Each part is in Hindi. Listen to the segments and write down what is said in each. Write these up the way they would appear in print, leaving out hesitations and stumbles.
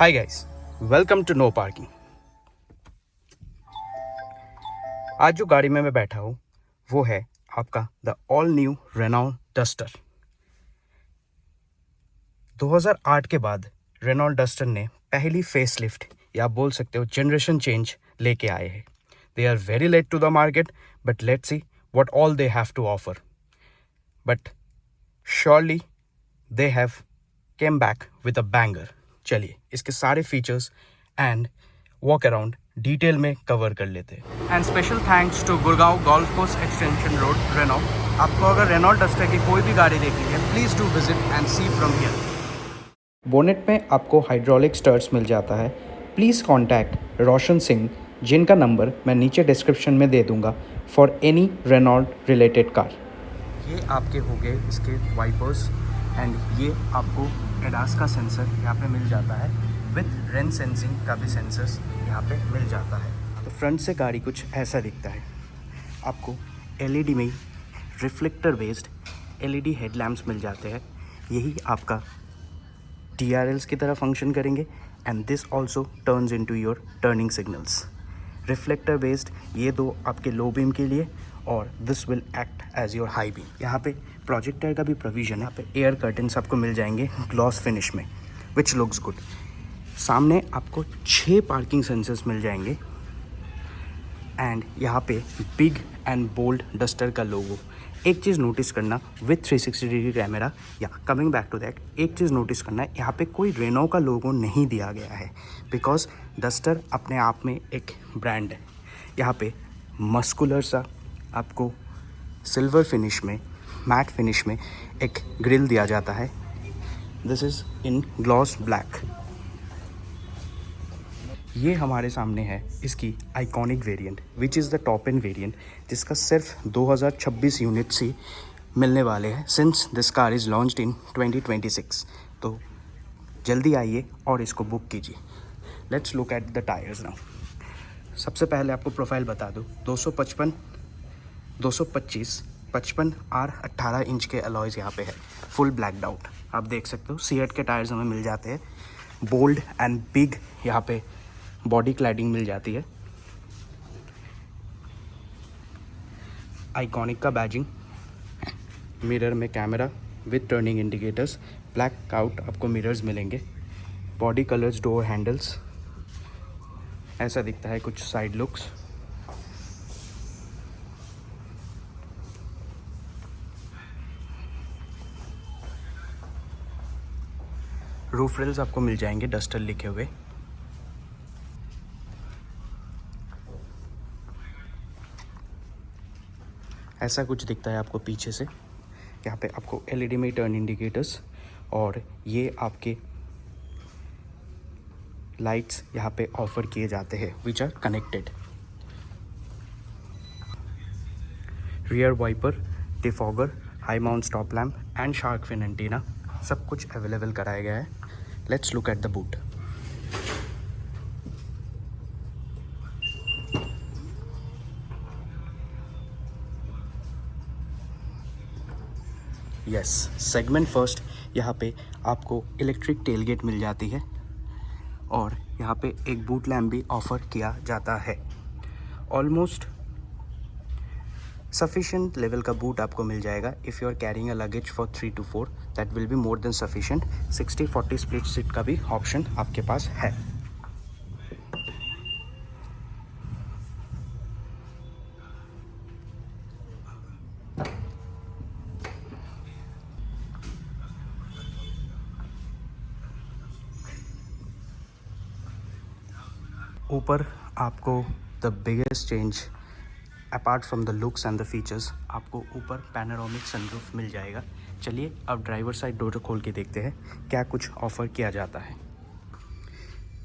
Hi guys, welcome to no parking. आज जो गाड़ी में मैं बैठा हूँ वो है आपका the all new Renault Duster. 2008 के बाद रेनॉल्ट डस्टर ने पहली फेसलिफ्ट या बोल सकते हो जनरेशन चेंज लेके आए हैं। They are very late to the market, but let's see what all they have to offer. But surely they have came back with a banger. चलिए इसके सारे features and walk around detail में कवर कर लेते हैं। And special thanks to Gurgaon golf course extension road Renault. आपको अगर रेनॉल्ट डस्टर की कोई भी गाड़ी देखनी है, please do visit and see from here. Bonnet में आपको हाइड्रोलिक स्टर्ट्स मिल जाता है। प्लीज़ कॉन्टैक्ट रोशन सिंह, जिनका नंबर मैं नीचे डिस्क्रिप्शन में दे दूंगा for any Renault related car. ये आपके हो गए इसके वाइपर्स एंड ये आपको एडास का सेंसर यहाँ पे मिल जाता है विथ रेन सेंसिंग का भी सेंसर्स यहाँ पे मिल जाता है। तो फ्रंट से गाड़ी कुछ ऐसा दिखता है। आपको एलईडी में रिफ्लेक्टर बेस्ड एलईडी हेडलैम्प्स मिल जाते हैं। यही आपका TRLs की तरह फंक्शन करेंगे and this also turns into your turning signals. Reflector based ये दो आपके लो बीम के लिए और this will act as your high beam. यहाँ पे प्रोजेक्टर का भी प्रोविज़न है। यहाँ पे एयर कर्टन्स आपको मिल जाएंगे ग्लॉस फिनिश में, विच लुक्स गुड। सामने आपको 6 पार्किंग सेंसर्स मिल जाएंगे एंड यहाँ पे बिग एंड बोल्ड डस्टर का लोगो। एक चीज़ नोटिस करना विथ 360 डिग्री कैमरा, या कमिंग बैक टू दैट, एक चीज़ नोटिस करना है, यहाँ पे कोई रेनो का लोगो नहीं दिया गया है बिकॉज डस्टर अपने आप में एक ब्रांड है। यहाँ पे मस्कुलर सा आपको सिल्वर फिनिश में, मैट फिनिश में एक ग्रिल दिया जाता है। This is in gloss black. ये हमारे सामने है इसकी iconic variant which is the top end variant, जिसका सिर्फ 2026 यूनिट्स ही मिलने वाले हैं since this car is launched in 2026। तो जल्दी आइए और इसको बुक कीजिए। Let's look at the tyres now. सबसे पहले आपको प्रोफाइल बता दूँ, 225 55 R 18 इंच के अलॉयज़ यहाँ पे है, फुल ब्लैकड आउट। आप देख सकते हो सीएट के टायर्स हमें मिल जाते हैं। बोल्ड एंड बिग यहाँ पे बॉडी क्लैडिंग मिल जाती है। आइकॉनिक का बैजिंग, मिरर में camera with turning indicators, black out आपको मिरर्स मिलेंगे। बॉडी कलर्स, डोर हैंडल्स, ऐसा दिखता है कुछ साइड लुक्स। रूफ रेल्स आपको मिल जाएंगे डस्टर लिखे हुए। ऐसा कुछ दिखता है आपको पीछे से। यहाँ पे आपको एलईडी में टर्न इंडिकेटर्स और ये आपके लाइट्स यहाँ पे ऑफर किए जाते हैं which are connected. Rear wiper, defogger, high mount stop lamp and shark fin antenna सब कुछ अवेलेबल कराया गया है। Let's look at the boot. Yes, segment first यहाँ पे आपको इलेक्ट्रिक टेलगेट मिल जाती है और यहाँ पे एक बूट लैम्प भी ऑफ़र किया जाता है। ऑलमोस्ट सफिशेंट लेवल का बूट आपको मिल जाएगा। If you are carrying a luggage for 3 to 4 that will be more than sufficient. 60-40 split seat का भी ऑप्शन आपके पास है। ऊपर आपको the biggest change apart from the looks and the features, आपको ऊपर पैनोरामिक सनरूफ मिल जाएगा। चलिए अब ड्राइवर साइड डोर खोल के देखते हैं क्या कुछ ऑफ़र किया जाता है।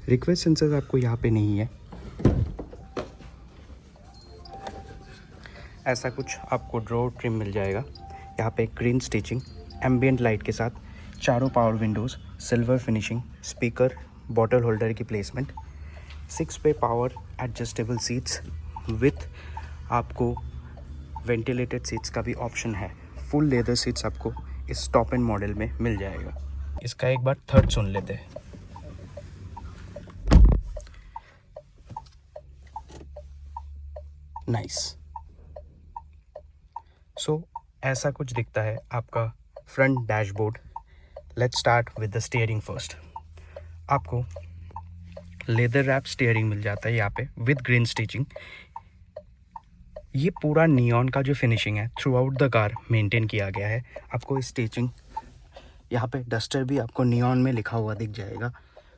रिक्वेस्ट सेंसर आपको यहाँ पे नहीं है। ऐसा कुछ आपको ड्रॉर ट्रिम मिल जाएगा। यहाँ पे ग्रीन स्टिचिंग, एम्बियंट लाइट के साथ चारों power Windows, silver finishing, speaker, bottle holder की प्लेसमेंट, 6 पे पावर एडजस्टेबल सीट्स विथ आपको वेंटिलेटेड सीट्स का भी ऑप्शन है। फुल लेदर सीट्स आपको इस टॉप एंड मॉडल में मिल जाएगा। इसका एक बार थर्ड सुन लेते हैं। नाइस। सो ऐसा कुछ दिखता है आपका front dashboard. Let's start with the steering first. आपको लेदर रैप स्टीयरिंग मिल जाता है यहाँ पे विद ग्रीन स्टिचिंग। ये पूरा नियॉन का जो फिनिशिंग है through out the car maintain किया गया है। आपको स्टिचिंग यहाँ पे डस्टर भी आपको नियॉन में लिखा हुआ दिख जाएगा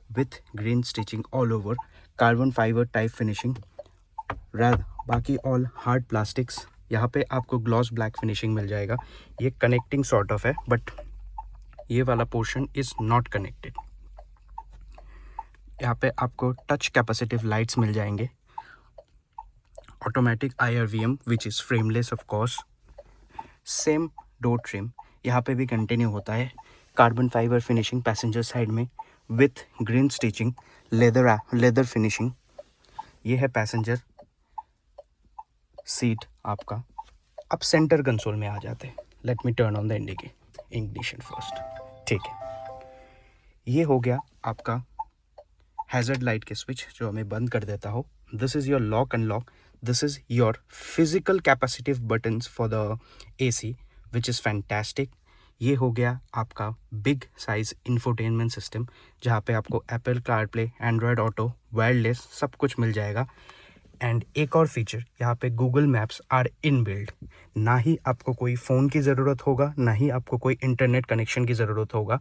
with green stitching all over, carbon fibre type finishing. बाकी ऑल हार्ड प्लास्टिक्स। यहाँ पे आपको ग्लॉस ब्लैक फिनिशिंग मिल जाएगा। ये कनेक्टिंग सॉर्ट ऑफ है बट ये वाला पोर्शन इज़ नॉट कनेक्टेड। यहाँ पे आपको टच कैपेसिटिव लाइट्स मिल जाएंगे। Automatic IRVM which is frameless of course. Same door trim यहाँ पे भी कंटिन्यू होता है। Carbon fibre finishing passenger side में with green stitching, leather finishing. ये है पैसेंजर सीट आपका। अब सेंटर कंसोल में आ जाते हैं। Let me turn on the ignition first. ठीक है, ये हो गया आपका हैज़र्ड लाइट के स्विच जो हमें बंद कर देता हो। This is your lock and lock. This is your physical capacitive buttons for the AC which is fantastic. ये हो गया आपका बिग साइज इंफोटेनमेंट सिस्टम जहाँ पे आपको Apple CarPlay, Android auto, wireless सब कुछ मिल जाएगा। एंड एक और फीचर यहाँ पे गूगल मैप्स आर इनबिल्ट। ना ही आपको कोई फ़ोन की ज़रूरत होगा, ना ही आपको कोई इंटरनेट कनेक्शन की ज़रूरत होगा।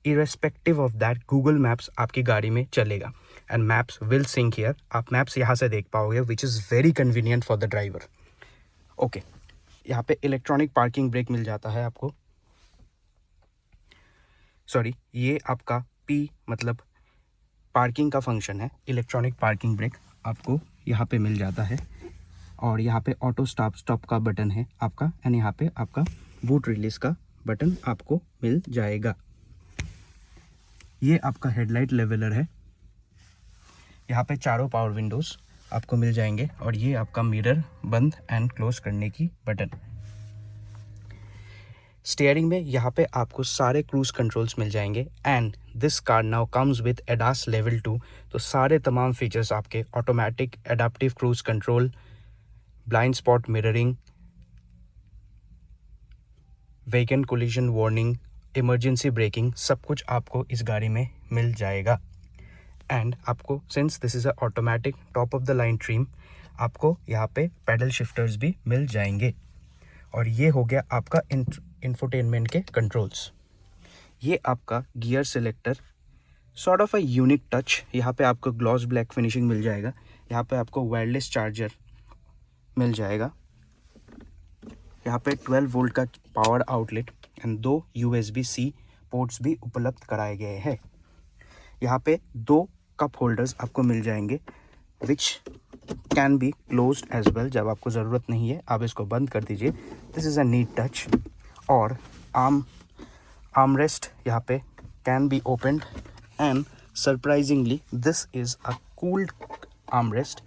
Irrespective of that Google maps आपकी गाड़ी में चलेगा and maps will sync here. आप मैप्स यहाँ से देख पाओगे which is very convenient for the driver. Okay, यहाँ पे इलेक्ट्रॉनिक पार्किंग ब्रेक मिल जाता है आपको। सॉरी, ये आपका P मतलब पार्किंग का फंक्शन है। इलेक्ट्रॉनिक पार्किंग ब्रेक आपको यहाँ पे मिल जाता है। और यहाँ पे ऑटो स्टॉप का बटन है आपका एंड यहाँ पे आपका बूट रिलीज का बटन आपको मिल जाएगा। ये आपका हेडलाइट लेवलर है। यहाँ पे चारों पावर विंडोज़ आपको मिल जाएंगे और ये आपका मिरर बंद एंड क्लोज करने की बटन। स्टीयरिंग में यहाँ पे आपको सारे क्रूज कंट्रोल्स मिल जाएंगे and this car now comes with ADAS level 2। तो सारे तमाम फीचर्स आपके automatic adaptive cruise control, blind spot mirroring, vehicle collision warning, emergency breaking सब कुछ आपको इस गाड़ी में मिल जाएगा। एंड आपको since this is a automatic top of the line trim आपको यहाँ पे पैडल शिफ्टर्स भी मिल जाएंगे। और ये हो गया आपका इंफोटेनमेंट के कंट्रोल्स। ये आपका gear selector sort of a unique touch. यहाँ पे आपको ग्लॉस ब्लैक फिनिशिंग मिल जाएगा। यहाँ पे आपको वायरलेस चार्जर मिल जाएगा। यहाँ पे 12 वोल्ट का power outlet and 2 USB-C ports भी उपलब्ध कराए गए हैं। यहाँ पे 2 कप होल्डर्स आपको मिल जाएंगे which can be closed as well. जब आपको ज़रूरत नहीं है आप इसको बंद कर दीजिए। This is a neat touch. और आर्मरेस्ट यहाँ पे can be opened and surprisingly this is a cooled armrest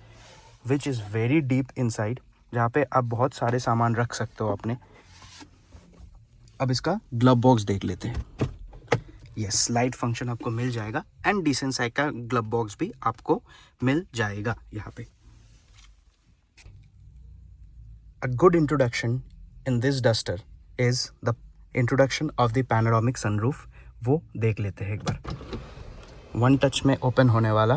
which is very deep inside, जहाँ पे आप बहुत सारे सामान रख सकते हो अपने। अब इसका ग्लव बॉक्स देख लेते हैं। यस, स्लाइड फंक्शन आपको मिल जाएगा एंड डिसेंट साइज का ग्लव बॉक्स भी आपको मिल जाएगा यहाँ पे। A good introduction in this duster is the introduction of the panoramic sunroof। वो देख लेते हैं एक बार। वन टच में ओपन होने वाला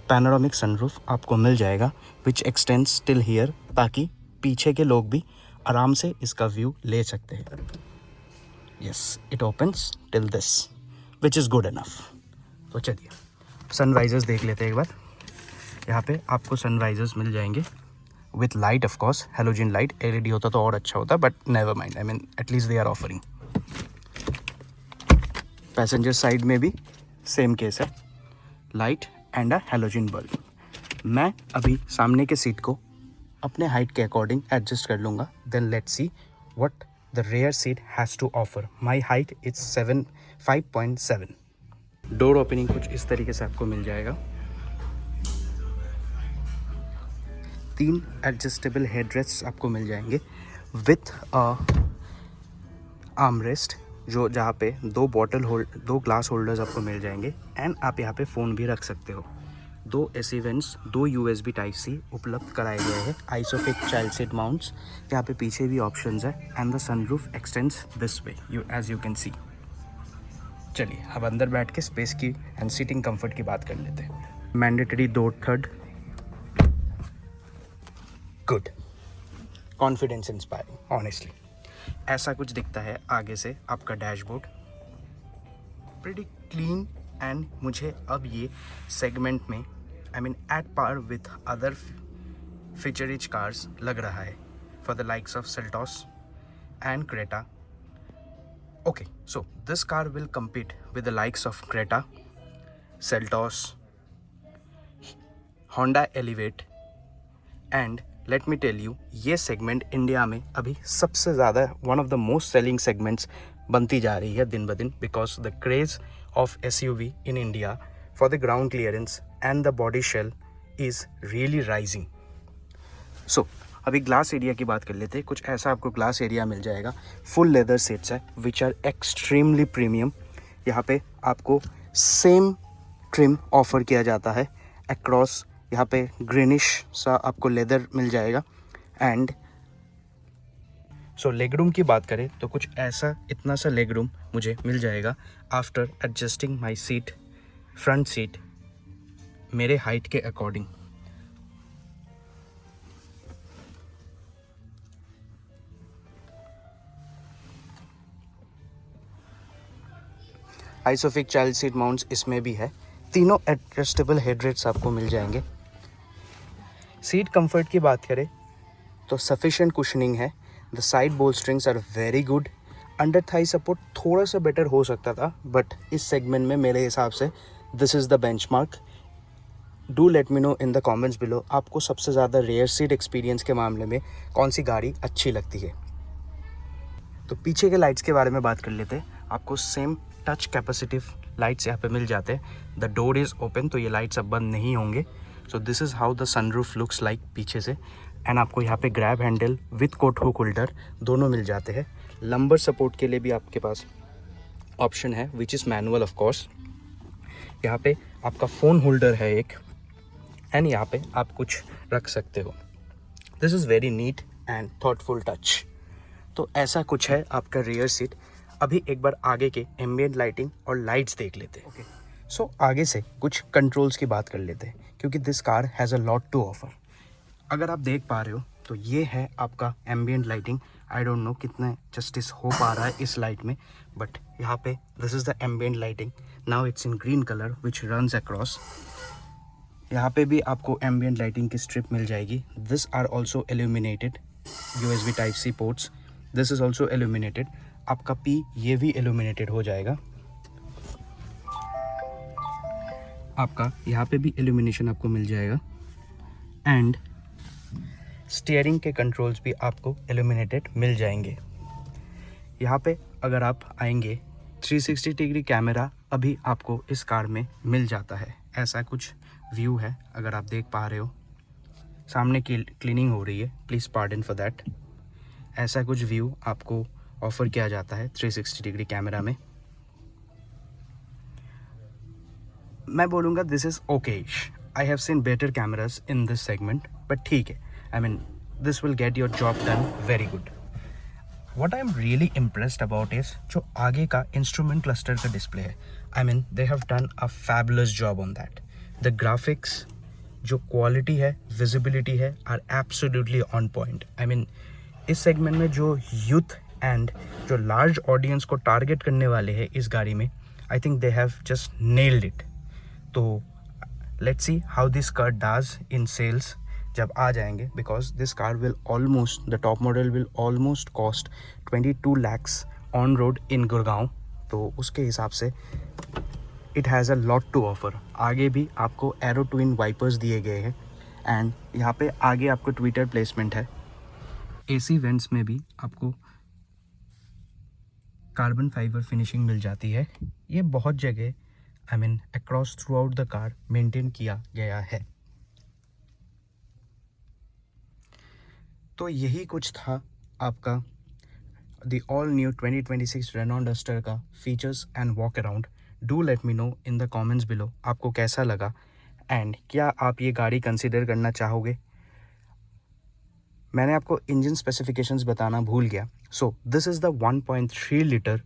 पैनोरामिक सनरूफ आपको मिल जाएगा विच एक्सटेंड्स टिल हियर, ताकि पीछे के लोग भी आराम से इसका व्यू ले सकते हैं। Yes, it opens till this which is good enough. तो चलिए सनराइजर्स देख लेते हैं एक बार। यहाँ पे आपको सनराइजर्स मिल जाएंगे with light, of course halogen light. LED होता तो और अच्छा होता, but never mind, I mean at least they are offering. Passenger side में भी सेम केस है, light and a halogen bulb. मैं अभी सामने के सीट को अपने हाइट के अकॉर्डिंग एडजस्ट कर लूँगा। Then let's see what the rear seat has to offer. My height is 5.7। Door opening कुछ इस तरीके से आपको मिल जाएगा। 3 एडजस्टेबल हेडरेस्ट आपको मिल जाएंगे विथ आर्मरेस्ट, जो जहाँ पे 2 ग्लास होल्डर्स आपको मिल जाएंगे एंड आप यहाँ पे फ़ोन भी रख सकते हो। दो एसी वेंट्स, दो USB टाइप सी उपलब्ध कराए गए हैं, आइसोफिक चाइल्ड सीट माउंट्स, यहाँ पे पीछे भी ऑप्शंस है and the sunroof extends this way as you can see. चलिए अब अंदर बैठ के स्पेस की एंड सीटिंग कंफर्ट की बात कर लेते हैं। Mandatory door third, good, confidence inspiring honestly. ऐसा कुछ दिखता है आगे से आपका डैशबोर्ड, प्रीटी क्लीन एंड मुझे अब ये सेगमेंट में I mean at par with other feature rich cars लग रहा है for the likes of Seltos and Creta. Okay, so this car will compete with the likes of Creta, Seltos, Honda Elevate and let me tell you, ये segment इंडिया में अभी सबसे ज़्यादा one of the most selling segments बनती जा रही है दिन ब दिन because the craze of SUV in India for the ground clearance and the body shell is really rising. So अभी ग्लास एरिया की बात कर लेते हैं। कुछ ऐसा आपको ग्लास एरिया मिल जाएगा, फुल लेदर सीट्स है विच आर एक्सट्रीमली प्रीमियम। यहाँ पे आपको सेम ट्रिम ऑफर किया जाता है अक्रॉस, यहाँ पे ग्रीनिश सा आपको लेदर मिल जाएगा। एंड सो लेग रूम की बात करें तो कुछ ऐसा इतना सा लेग रूम मुझे मिल जाएगा after adjusting my seat, front seat मेरे हाइट के according. Isofix child seat mounts इसमें भी है, तीनों एडजस्टेबल हेडरेट्स आपको मिल जाएंगे। सीट कंफर्ट की बात करें तो सफिशिएंट कुशनिंग है, the side bolsterings are very good, under thigh support थोड़ा सा बेटर हो सकता था बट इस सेगमेंट में मेरे हिसाब से this is the benchmark. Do let me know in the comments below आपको सबसे ज़्यादा रेयर सीट एक्सपीरियंस के मामले में कौन सी गाड़ी अच्छी लगती है। तो पीछे के लाइट्स के बारे में बात कर लेते हैं। आपको सेम टच कैपेसिटिव लाइट्स यहाँ पे मिल जाते हैं। द डोर इज़ ओपन, तो ये लाइट्स अब बंद नहीं होंगे। So this is how the sunroof looks like पीछे से। एंड आपको यहाँ पे grab handle with coat hook holder दोनों मिल जाते हैं। लंबर सपोर्ट के लिए भी आपके पास ऑप्शन है which is manual of course. यहाँ पे आपका फ़ोन होल्डर है एक, एंड यहाँ पे आप कुछ रख सकते हो। This is very neat and thoughtful touch. तो ऐसा कुछ है आपका रियर सीट। अभी एक बार आगे के एम्बिएंट लाइटिंग और लाइट्स देख लेते हैं। ओके, सो आगे से कुछ कंट्रोल्स की बात कर लेते हैं क्योंकि this car has a lot to offer. अगर आप देख पा रहे हो तो ये है आपका ambient lighting. I don't know कितना जस्टिस हो पा रहा है इस लाइट में, बट यहाँ पे this is the ambient lighting. Now it's in green colour which runs across. यहाँ पे भी आपको एम्बिएंट लाइटिंग की स्ट्रिप मिल जाएगी। This are also illuminated USB type C ports. This is also illuminated. आपका P ये भी एल्यूमिनेटेड हो जाएगा। आपका यहाँ पे भी एल्यूमिनेशन आपको मिल जाएगा एंड स्टीयरिंग के कंट्रोल्स भी आपको एल्यूमिनेटेड मिल जाएंगे। यहाँ पे अगर आप आएंगे 360 डिग्री कैमरा अभी आपको इस कार में मिल जाता है। ऐसा कुछ व्यू है, अगर आप देख पा रहे हो सामने की क्लीनिंग हो रही है, प्लीज़ पार्डन फॉर दैट। ऐसा कुछ व्यू आपको ऑफर किया जाता है 360 डिग्री कैमरा में। मैं बोलूँगा this is okayish. I have seen better cameras in this segment, but ठीक है, I mean this will get your job done very good. What I am really impressed about is जो आगे का इंस्ट्रूमेंट क्लस्टर का डिस्प्ले है। I mean they have done a fabulous job on that. The graphics, जो क्वालिटी है, विजिबिलिटी है, are absolutely on point. I mean इस सेगमेंट में जो यूथ एंड जो लार्ज ऑडियंस को टारगेट करने वाले हैं इस गाड़ी में, I think they have just nailed it. तो let's see how this car does in sales जब आ जाएंगे, because this car will almost, the top model will almost cost 22 lakhs on road in Gurgaon. तो उसके हिसाब से it has a lot to offer. आगे भी आपको एरो ट्विन वाइपर्स दिए गए हैं एंड यहाँ पे आगे आपको ट्विटर प्लेसमेंट है। AC वेंट्स में भी आपको कार्बन फाइबर फिनिशिंग मिल जाती है। ये बहुत जगह I mean across throughout the car maintain किया गया है। तो यही कुछ था आपका the all new 2026 Renault Duster का features and walk around. Do let me know in the comments below आपको कैसा लगा एंड क्या आप ये गाड़ी कंसिडर करना चाहोगे? मैंने आपको इंजन स्पेसिफिकेशंस बताना भूल गया. सो this is the 1.3 litre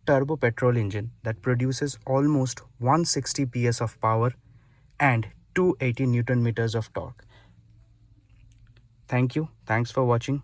turbo petrol engine that produces almost 160 PS of power and 280 Newton meters of torque. Thank you. Thanks for watching.